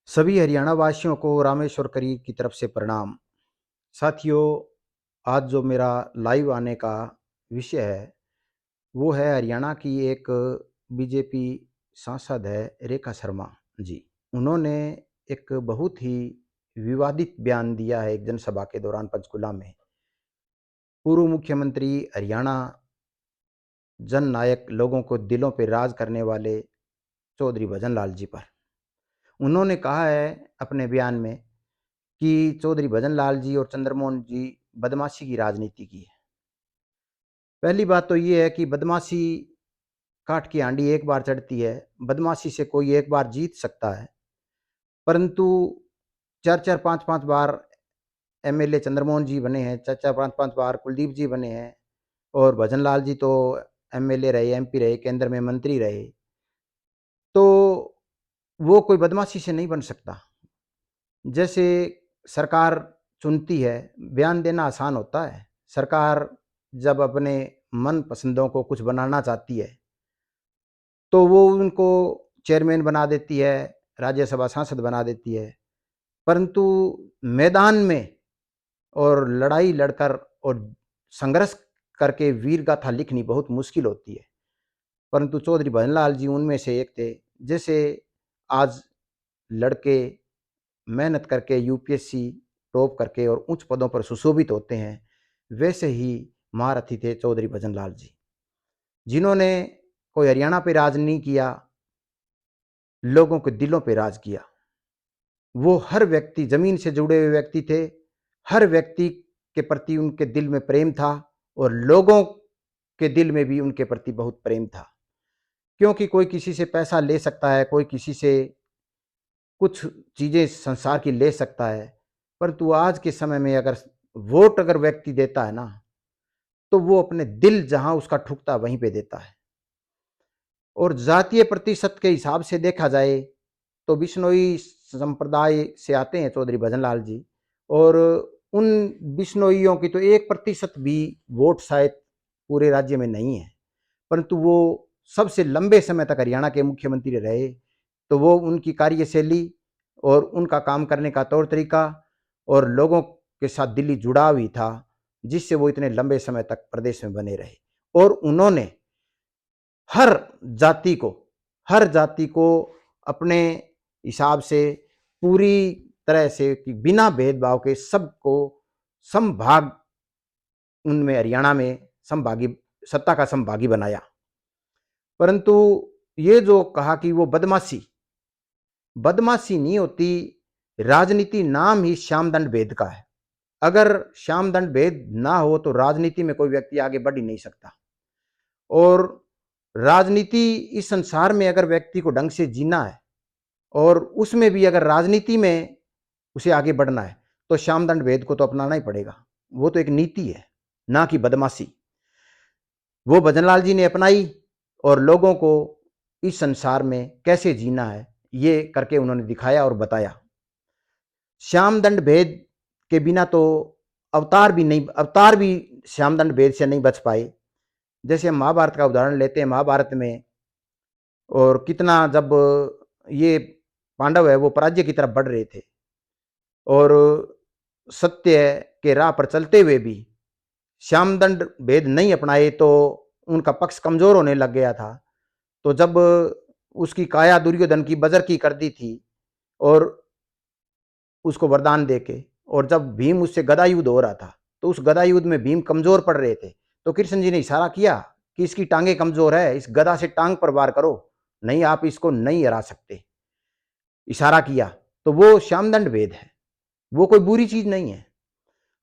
सभी हरियाणा वासियों को रामेश्वर करी की तरफ से प्रणाम। साथियों, आज जो मेरा लाइव आने का विषय है, वो है हरियाणा की एक बीजेपी सांसद है रेखा शर्मा जी। उन्होंने एक बहुत ही विवादित बयान दिया है एक जनसभा के दौरान पंचकुला में। पूर्व मुख्यमंत्री हरियाणा जननायक लोगों को दिलों पे राज करने वाले चौधरी भजनलाल जी पर। उन्होंने कहा है अपने बयान में कि चौधरी भजनलाल जी और चंद्रमोहन जी बदमाशी की राजनीति की है। पहली बात तो ये है कि बदमाशी काठ की हांडी एक बार चढ़ती है, बदमाशी से कोई एक बार जीत सकता है, परंतु 4-4 5-5 बार एमएलए चंद्रमोहन जी बने हैं, 4-4 5-5 बार कुलदीप जी बने हैं और भजनलाल जी तो एमएलए रहे, एमपी रहे, केंद्र में मंत्री रहे। तो वो कोई बदमाशी से नहीं बन सकता। जैसे सरकार चुनती है, बयान देना आसान होता है। सरकार जब अपने मनपसंदों को कुछ बनाना चाहती है, तो वो उनको चेयरमैन बना देती है, राज्यसभा सांसद बना देती है। परंतु मैदान में और लड़ाई लड़कर और संघर्ष करके वीर गाथा लिखनी बहुत मुश्किल होती है। परंतु चौधरी भजनलाल जी उनमें से एक थे। जैसे आज लड़के मेहनत करके यूपीएससी टॉप करके और उच्च पदों पर सुशोभित होते हैं, वैसे ही महारथी थे चौधरी भजनलाल जी, जिन्होंने कोई हरियाणा पे राज नहीं किया, लोगों के दिलों पे राज किया। वो हर व्यक्ति ज़मीन से जुड़े हुए व्यक्ति थे, हर व्यक्ति के प्रति उनके दिल में प्रेम था और लोगों के दिल में भी उनके प्रति बहुत प्रेम था। क्योंकि कोई किसी से पैसा ले सकता है, कोई किसी से कुछ चीज़ें संसार की ले सकता है, परंतु आज के समय में अगर वोट अगर व्यक्ति देता है ना, तो वो अपने दिल जहाँ उसका ठुकता है वहीं पे देता है। और जातीय प्रतिशत के हिसाब से देखा जाए तो बिश्नोई संप्रदाय से आते हैं चौधरी भजनलाल जी, और उन बिश्नोइयों की तो 1% भी वोट शायद पूरे राज्य में नहीं है, परंतु वो सबसे लंबे समय तक हरियाणा के मुख्यमंत्री रहे। तो वो उनकी कार्यशैली और उनका काम करने का तौर तरीका और लोगों के साथ दिली जुड़ाव ही था, जिससे वो इतने लंबे समय तक प्रदेश में बने रहे। और उन्होंने हर जाति को हर जाति को अपने हिसाब से पूरी तरह से कि बिना भेदभाव के सबको समभाग उनमें हरियाणा में समभागी सत्ता का समभागी बनाया। परंतु ये जो कहा कि वो बदमाशी बदमाशी नहीं होती। राजनीति नाम ही श्यामदंड भेद का है। अगर श्यामदंड भेद ना हो तो राजनीति में कोई व्यक्ति आगे बढ़ ही नहीं सकता। और राजनीति इस संसार में अगर व्यक्ति को ढंग से जीना है और उसमें भी अगर राजनीति में उसे आगे बढ़ना है, तो श्यामदंड भेद को तो अपनाना ही पड़ेगा। वो तो एक नीति है, ना कि बदमाशी। वो भजनलाल जी ने अपनाई और लोगों को इस संसार में कैसे जीना है ये करके उन्होंने दिखाया और बताया। श्यामदंड भेद के बिना तो अवतार भी श्यामदंड भेद से नहीं बच पाए। जैसे हम महाभारत का उदाहरण लेते हैं, महाभारत में और कितना जब ये पांडव है वो पराजय की तरफ बढ़ रहे थे और सत्य के राह पर चलते हुए भी श्यामदंड भेद नहीं अपनाए तो उनका पक्ष कमजोर होने लग गया था। तो जब उसकी काया दुर्योधन की बजर की कर दी थी और उसको वरदान देके, और जब भीम उससे गदा युद्ध हो रहा था तो उस गदा युद्ध में भीम कमजोर पड़ रहे थे, तो कृष्ण जी ने इशारा किया कि इसकी टांगे कमजोर है, इस गदा से टांग पर वार करो, नहीं आप इसको नहीं हरा सकते। इशारा किया। तो वो श्यामदंड भेद है, वो कोई बुरी चीज नहीं है।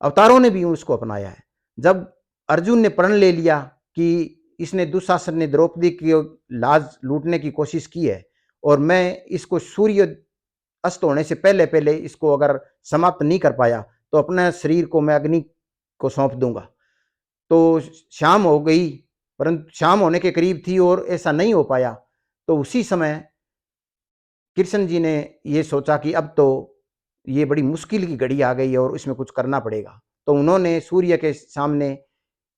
अवतारों ने भी उसको अपनाया है। जब अर्जुन ने प्रण ले लिया कि इसने दुशासन ने द्रौपदी की लाज लूटने की कोशिश की है और मैं इसको सूर्य अस्त होने से पहले पहले इसको अगर समाप्त नहीं कर पाया तो अपने शरीर को मैं अग्नि को सौंप दूंगा। तो शाम हो गई, परंतु शाम होने के करीब थी और ऐसा नहीं हो पाया। तो उसी समय कृष्ण जी ने ये सोचा कि अब तो ये बड़ी मुश्किल की घड़ी आ गई है और इसमें कुछ करना पड़ेगा। तो उन्होंने सूर्य के सामने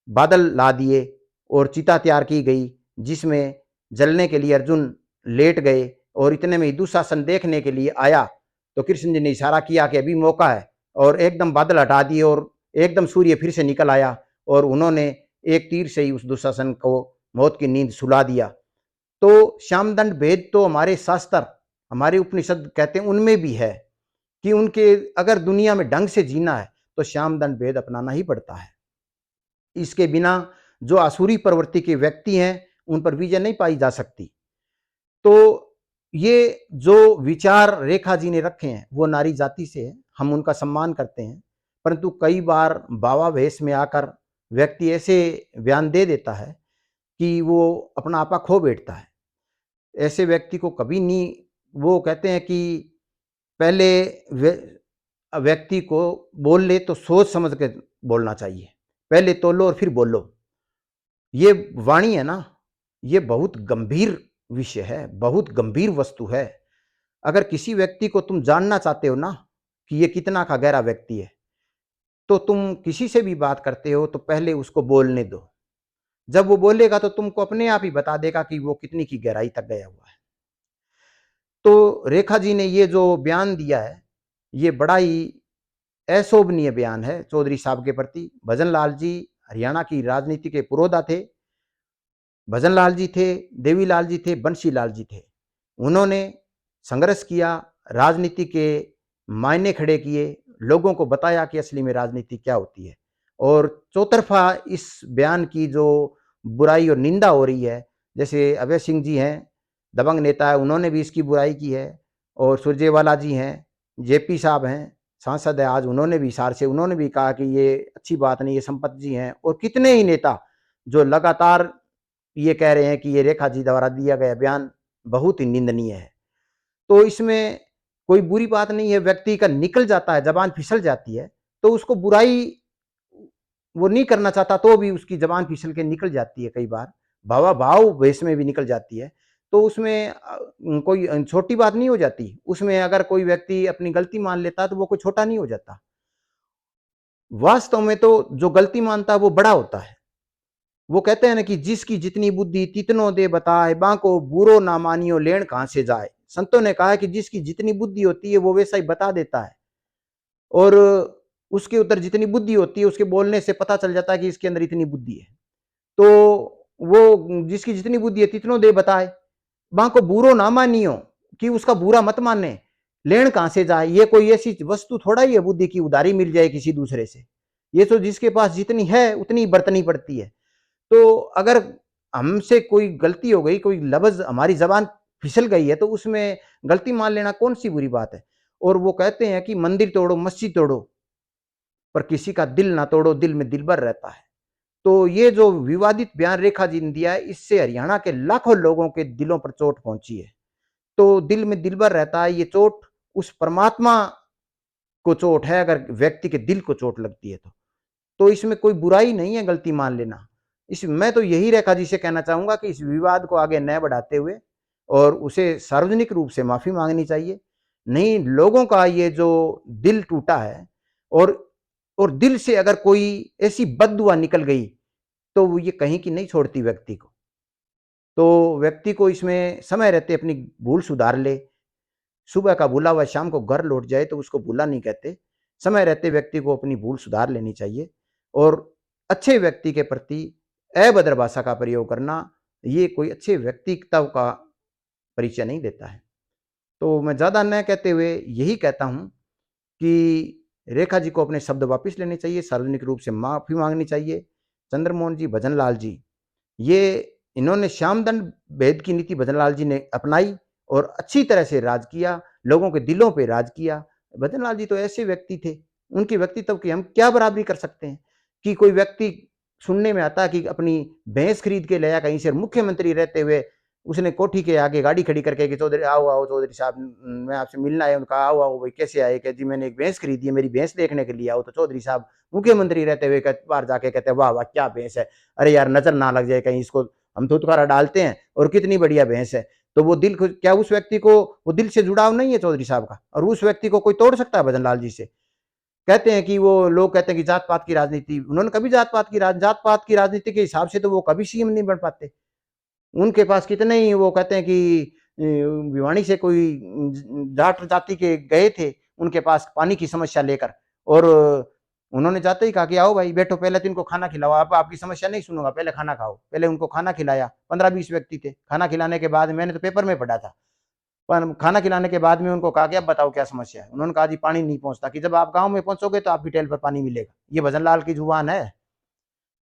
बादल ला दिए और चिता तैयार की गई, जिसमें जलने के लिए अर्जुन लेट गए और इतने में दुशासन देखने के लिए आया। तो कृष्ण जी ने इशारा किया कि अभी मौका है, और एकदम बादल हटा दिए और एकदम सूर्य फिर से निकल आया और उन्होंने एक तीर से ही उस दुशासन को मौत की नींद सुला दिया। तो श्यामदंड भेद तो हमारे शास्त्र, हमारे उपनिषद कहते हैं उनमें भी है कि उनके अगर दुनिया में ढंग से जीना है तो श्यामदंड भेद अपनाना ही पड़ता है। इसके बिना जो आसुरी प्रवृत्ति के व्यक्ति हैं उन पर विजय नहीं पाई जा सकती। तो ये जो विचार रेखा जी ने रखे हैं वो नारी जाति से है, हम उनका सम्मान करते हैं, परंतु कई बार बाबा वेश में आकर व्यक्ति ऐसे बयान दे देता है कि वो अपना आपा खो बैठता है। ऐसे व्यक्ति को कभी नहीं, वो कहते हैं कि पहले व्यक्ति को बोल ले तो सोच समझ के बोलना चाहिए, पहले तोलो और फिर बोलो। ये वाणी है ना, ये बहुत गंभीर विषय है, बहुत गंभीर वस्तु है। अगर किसी व्यक्ति को तुम जानना चाहते हो ना कि ये कितना का गहरा व्यक्ति है, तो तुम किसी से भी बात करते हो तो पहले उसको बोलने दो। जब वो बोलेगा तो तुमको अपने आप ही बता देगा कि वो कितनी की गहराई तक गया हुआ है। तो रेखा जी ने ये जो बयान दिया है, ये बड़ा ही अशोभनीय बयान है चौधरी साहब के प्रति। भजन लाल जी हरियाणा की राजनीति के पुरोधा थे। भजन लाल जी थे, देवी लाल जी थे, बंशी लाल जी थे। उन्होंने संघर्ष किया, राजनीति के मायने खड़े किए, लोगों को बताया कि असली में राजनीति क्या होती है। और चौतरफा इस बयान की जो बुराई और निंदा हो रही है, जैसे अभय सिंह जी हैं, दबंग नेता है, उन्होंने भी इसकी बुराई की है। और सुरजेवाला जी हैं, जेपी साहब हैं, सांसद है आज, उन्होंने भी हिसार से उन्होंने भी कहा कि ये अच्छी बात नहीं, ये संपत जी हैं। और कितने ही नेता जो लगातार ये कह रहे हैं कि ये रेखा जी द्वारा दिया गया बयान बहुत ही निंदनीय है। तो इसमें कोई बुरी बात नहीं है, व्यक्ति का निकल जाता है, जबान फिसल जाती है, तो उसको बुराई वो नहीं करना चाहता तो भी उसकी जबान फिसल के निकल जाती है, कई बार भावाभाव वेश में भी निकल जाती है। तो उसमें कोई छोटी बात नहीं हो जाती। उसमें अगर कोई व्यक्ति अपनी गलती मान लेता है तो वो कोई छोटा नहीं हो जाता। वास्तव में तो जो गलती मानता है वो बड़ा होता है। वो कहते हैं ना कि जिसकी जितनी बुद्धि तितनो दे बताए, बाको बुरो ना मानियो लेण कहां से जाए। संतों ने कहा है कि जिसकी जितनी बुद्धि होती है वो वैसा ही बता देता है, और उसके उधर जितनी बुद्धि होती है उसके बोलने से पता चल जाता है कि इसके अंदर इतनी बुद्धि है। तो वो जिसकी जितनी बुद्धि है तितनो दे बताए, बाको बुरो ना मानियो, कि उसका बुरा मत माने, लेण कहां से जाए। ये कोई ऐसी वस्तु थोड़ा ही है बुद्धि की उधारी मिल जाए किसी दूसरे से। ये तो जिसके पास जितनी है उतनी बरतनी पड़ती है। तो अगर हमसे कोई गलती हो गई, कोई लफ्ज हमारी जबान फिसल गई है, तो उसमें गलती मान लेना कौन सी बुरी बात है। और वो कहते हैं कि मंदिर तोड़ो, मस्जिद तोड़ो, पर किसी का दिल ना तोड़ो, दिल में दिलबर रहता है। तो ये जो विवादित बयान रेखा जी ने दिया है, इससे हरियाणा के लाखों लोगों के दिलों पर चोट पहुंची है। तो दिल में दिलबर रहता है, ये चोट उस परमात्मा को चोट है, अगर व्यक्ति के दिल को चोट लगती है तो इसमें कोई बुराई नहीं है गलती मान लेना। इस मैं तो यही रेखा जी से कहना चाहूंगा कि इस विवाद को आगे न बढ़ाते हुए और उसे सार्वजनिक रूप से माफी मांगनी चाहिए। नहीं, लोगों का ये जो दिल टूटा है, और दिल से अगर कोई ऐसी बददुआ निकल गई तो वो ये कहीं की नहीं छोड़ती व्यक्ति को। तो व्यक्ति को इसमें समय रहते अपनी भूल सुधार ले। सुबह का भूला हुआ शाम को घर लौट जाए तो उसको भूला नहीं कहते। समय रहते व्यक्ति को अपनी भूल सुधार लेनी चाहिए, और अच्छे व्यक्ति के प्रति अभद्र भाषा का प्रयोग करना ये कोई अच्छे व्यक्तित्व का परिचय नहीं देता है। तो मैं ज़्यादा न कहते हुए यही कहता हूँ कि रेखा जी को अपने शब्द वापस लेने चाहिए, सार्वजनिक रूप से माफ़ी मांगनी चाहिए। चंद्रमोहन जी, भजन लाल जी, ये इन्होंने श्यामदंड भेद की नीति भजन लाल जी ने अपनाई और अच्छी तरह से राज किया, लोगों के दिलों पे राज किया। भजन लाल जी तो ऐसे व्यक्ति थे, उनके व्यक्तित्व की हम क्या बराबरी कर सकते हैं। कि कोई व्यक्ति सुनने में आता है कि अपनी भैंस खरीद के लाया कहीं से, मुख्यमंत्री रहते हुए उसने कोठी के आगे गाड़ी खड़ी करके कि चौधरी आओ आओ चौधरी साहब, मैं आपसे मिलना है। उनका आओ आओ भाई, कैसे आए? कि जी मैंने एक भैंस खरीदी है, मेरी भैंस देखने के लिए आओ। तो चौधरी साहब मुख्यमंत्री रहते हुए बाहर जाके कहते हैं वाह वाह क्या भैंस है, अरे यार नजर ना लग जाए कहीं, इसको हम धुतकारा डालते हैं और कितनी बढ़िया भैंस है। तो वो दिल को क्या, उस व्यक्ति को वो दिल से जुड़ाव नहीं है चौधरी साहब का, और उस व्यक्ति को कोई तोड़ सकता है भजन लाल जी से? कहते हैं कि वो लोग कहते हैं कि जात पात की राजनीति, उन्होंने कभी जात पात की राजनीति के हिसाब से तो वो कभी सीएम नहीं बन पाते। उनके पास कितने ही वो कहते हैं कि भिवानी से कोई जाट जाति के गए थे उनके पास पानी की समस्या लेकर, और उन्होंने जाते ही कहा कि आओ भाई बैठो, पहले तो इनको खाना खिलाओ, आप आपकी समस्या नहीं सुनूंगा, पहले खाना खाओ। पहले उनको खाना खिलाया, 15-20 व्यक्ति थे। खाना खिलाने के बाद, मैंने तो पेपर में पढ़ा था, पर खाना खिलाने के बाद में उनको कहा कि अब बताओ क्या समस्या है। उन्होंने कहा जी पानी नहीं पहुंचता, कि जब आप गांव में पहुंचोगे तो आपकी टेल पर पानी मिलेगा। ये भजन लाल की जुबान है।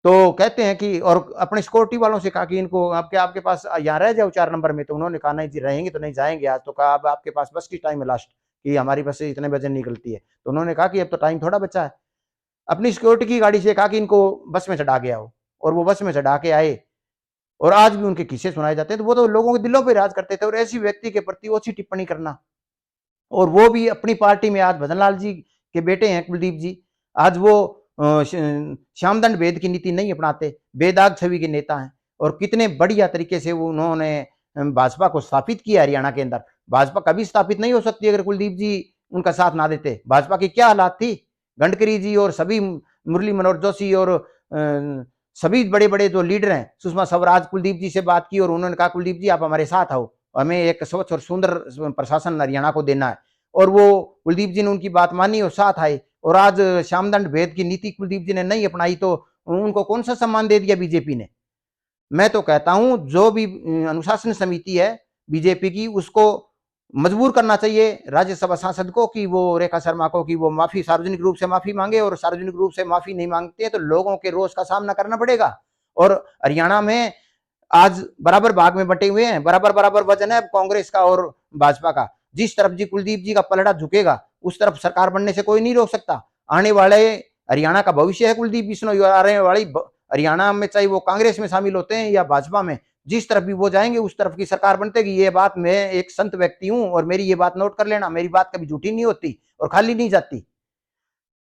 तो कहते हैं कि, और अपने सिक्योरिटी वालों से कहा कि इनको आपके पास यहाँ रह जाओ 4 नंबर में, तो उन्होंने कहा नहीं जी रहेंगे तो नहीं जाएंगे आज। तो कहा अब आपके पास बस की टाइम है लास्ट, कि हमारी बस इतने बजे निकलती है। तो उन्होंने कहा कि अब तो टाइम थोड़ा बचा है। अपनी सिक्योरिटी की गाड़ी से कहा कि इनको बस में चढ़ा के आओ, और वो बस में चढ़ा के आए। और आज भी उनके किस्से सुनाए जाते हैं। तो वो तो लोगों के दिलों पे राज करते थे, और ऐसी व्यक्ति के प्रति ओछी टिप्पणी करना, और वो भी अपनी पार्टी में। आज भजन लाल जी के बेटे हैं कुलदीप जी, आज वो श्यामदंड वेद की नीति नहीं अपनाते, बेदाग छवि के नेता हैं। और कितने बढ़िया तरीके से उन्होंने भाजपा को स्थापित किया हरियाणा के अंदर। भाजपा कभी स्थापित नहीं हो सकती अगर कुलदीप जी उनका साथ ना देते। भाजपा की क्या हालात थी, गडकरी जी और सभी, मुरली मनोहर जोशी और सभी बड़े बड़े जो लीडर हैं, सुषमा स्वराज कुलदीप जी से बात की और उन्होंने कहा कुलदीप जी आप हमारे साथ आओ, हमें एक स्वच्छ और सुंदर प्रशासन हरियाणा को देना है। और वो कुलदीप जी ने उनकी बात मानी और साथ आए। और आज श्यामदंड भेद की नीति कुलदीप जी ने नहीं अपनाई तो उनको कौन सा सम्मान दे दिया बीजेपी ने। मैं तो कहता हूं जो भी अनुशासन समिति है बीजेपी की, उसको मजबूर करना चाहिए राज्यसभा सांसद को, कि वो रेखा शर्मा को, कि वो माफी, सार्वजनिक रूप से माफी मांगे। और सार्वजनिक रूप से माफी नहीं मांगते हैं तो लोगों के रोष का सामना करना पड़ेगा। और हरियाणा में आज बराबर भाग में बटे हुए हैं, बराबर बराबर वजन है कांग्रेस का और भाजपा का। जिस तरफ जी कुलदीप जी का पलड़ा झुकेगा उस तरफ सरकार बनने से कोई नहीं रोक सकता। आने वाले हरियाणा का भविष्य है कुलदीप बिश्नोई। आने वाली हरियाणा में, चाहे वो कांग्रेस में शामिल होते हैं या भाजपा में, जिस तरफ भी वो जाएंगे उस तरफ की सरकार बनतेगी। ये बात, मैं एक संत व्यक्ति हूं और मेरी ये बात नोट कर लेना, मेरी बात कभी झूठी नहीं होती और खाली नहीं जाती।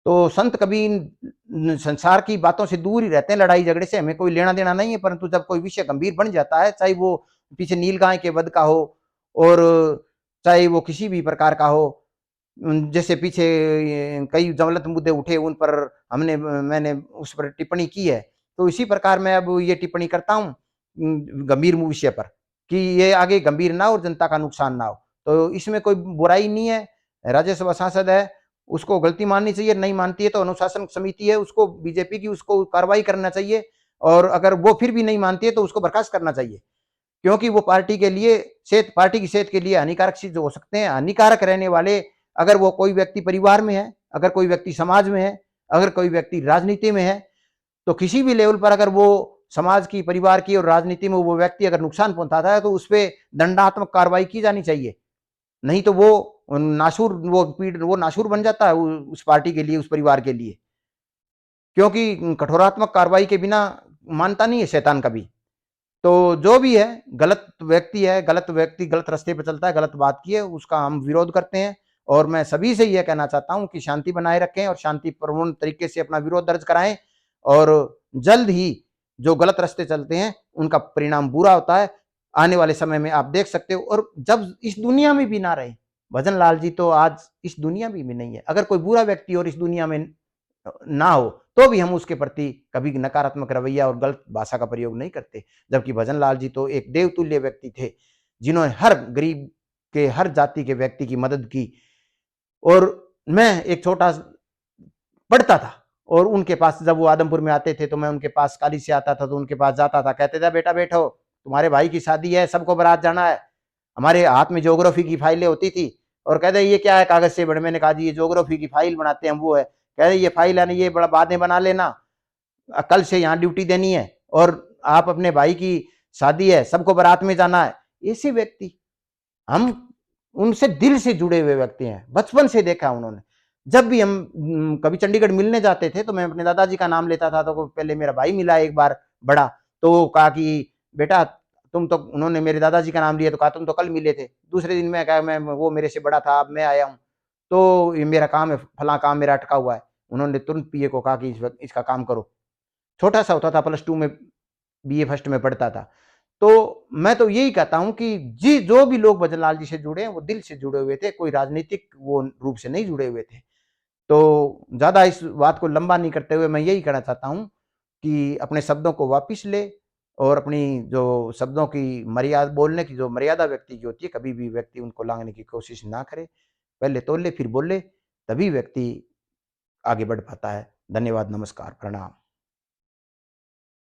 तो संत कभी इन संसार की बातों से दूर ही रहते हैं, लड़ाई झगड़े से हमें कोई लेना देना नहीं है। परंतु जब कोई विषय गंभीर बन जाता है, चाहे वो पीछे नीलगाय के वध का हो और चाहे वो किसी भी प्रकार का हो, जैसे पीछे कई ज्वलंत मुद्दे उठे उन पर मैंने उस पर टिप्पणी की है, तो इसी प्रकार मैं अब ये टिप्पणी करता हूँ गंभीर विषय पर, कि ये आगे गंभीर ना हो और जनता का नुकसान ना हो। तो इसमें कोई बुराई नहीं है। राज्यसभा सांसद है, उसको गलती माननी चाहिए, नहीं मानती है तो अनुशासन समिति है उसको, बीजेपी की, उसको कार्रवाई करना चाहिए। और अगर वो फिर भी नहीं मानती है तो उसको बर्खास्त करना चाहिए, क्योंकि वो पार्टी के लिए, सेहत, पार्टी की सेहत के लिए हानिकारक चीज हो सकते हैं। हानिकारक रहने वाले, अगर वो कोई व्यक्ति परिवार में है, अगर कोई व्यक्ति समाज में है, अगर कोई व्यक्ति राजनीति में है, तो किसी भी लेवल पर अगर वो समाज की, परिवार की और राजनीति में वो व्यक्ति अगर नुकसान पहुंचाता है तो उस पर दंडात्मक कार्रवाई की जानी चाहिए। नहीं तो वो नासूर, वो नासूर बन जाता है उस पार्टी के लिए, उस परिवार के लिए। क्योंकि कठोरात्मक कार्रवाई के बिना मानता नहीं है शैतान कभी। तो जो भी है, गलत व्यक्ति है, गलत व्यक्ति गलत रास्ते पर चलता है, गलत बात की है, उसका हम विरोध करते हैं। और मैं सभी से यह कहना चाहता हूं कि शांति बनाए रखें और शांतिपूर्ण तरीके से अपना विरोध दर्ज कराएं। और जल्द ही जो गलत रास्ते चलते हैं उनका परिणाम बुरा होता है, आने वाले समय में आप देख सकते हो। और जब इस दुनिया में भी ना रहे भजन लाल जी, तो आज इस दुनिया में भी नहीं है। अगर कोई बुरा व्यक्ति और इस दुनिया में ना हो तो भी हम उसके प्रति कभी नकारात्मक रवैया और गलत भाषा का प्रयोग नहीं करते। जबकि भजन लाल जी तो एक देवतुल्य व्यक्ति थे, जिन्होंने हर गरीब के, हर जाति के व्यक्ति की मदद की। और मैं एक छोटा पढ़ता था, और उनके पास जब वो आदमपुर में आते थे तो मैं उनके पास काली से आता था, तो उनके पास जाता था, कहते थे बेटा बैठो, तुम्हारे भाई की शादी है, सबको बारात जाना है। हमारे हाथ में ज्योग्राफी की फाइलें होती थी, और कहते ये क्या है कागज से बड़े। मैंने कहा जी ये ज्योग्राफी की फाइल बनाते हैं हम, वो है। कह रहे ये फाइल है ना, ये बड़ा बाद में बना लेना, कल से यहाँ ड्यूटी देनी है, और आप अपने भाई की शादी है, सबको बारात में जाना है। ऐसे व्यक्ति, हम उनसे दिल से जुड़े हुए व्यक्ति हैं, बचपन से देखा उन्होंने। जब भी हम कभी चंडीगढ़ मिलने जाते थे तो मैं अपने दादाजी का नाम लेता था, तो पहले मेरा भाई मिला एक बार बड़ा, तो कहा कि बेटा तुम तो, उन्होंने मेरे दादाजी का नाम लिया तो कहा तुम तो कल मिले थे। दूसरे दिन मैं कहा मैं, वो मेरे से बड़ा था, अब मैं आया हूँ, तो ये मेरा काम है, फला काम मेरा अटका हुआ है। उन्होंने तुरंत पीए को कहा कि इसका काम करो। छोटा सा होता था, +2 में, बीए फर्स्ट में पढ़ता था। तो मैं तो यही कहता हूं कि जी जो भी लोग भजन लाल जी से जुड़े हैं वो दिल से जुड़े हुए थे, कोई राजनीतिक वो रूप से नहीं जुड़े हुए थे। तो ज्यादा इस बात को लंबा नहीं करते हुए मैं यही कहना चाहता हूं कि अपने शब्दों को वापिस ले, और अपनी जो शब्दों की मर्यादा बोलने की जो मर्यादा व्यक्ति की होती है, कभी भी व्यक्ति उनको लाँघने की कोशिश ना करे। पहले तोले फिर बोले, तभी व्यक्ति आगे बढ़ पाता है। धन्यवाद, नमस्कार, प्रणाम।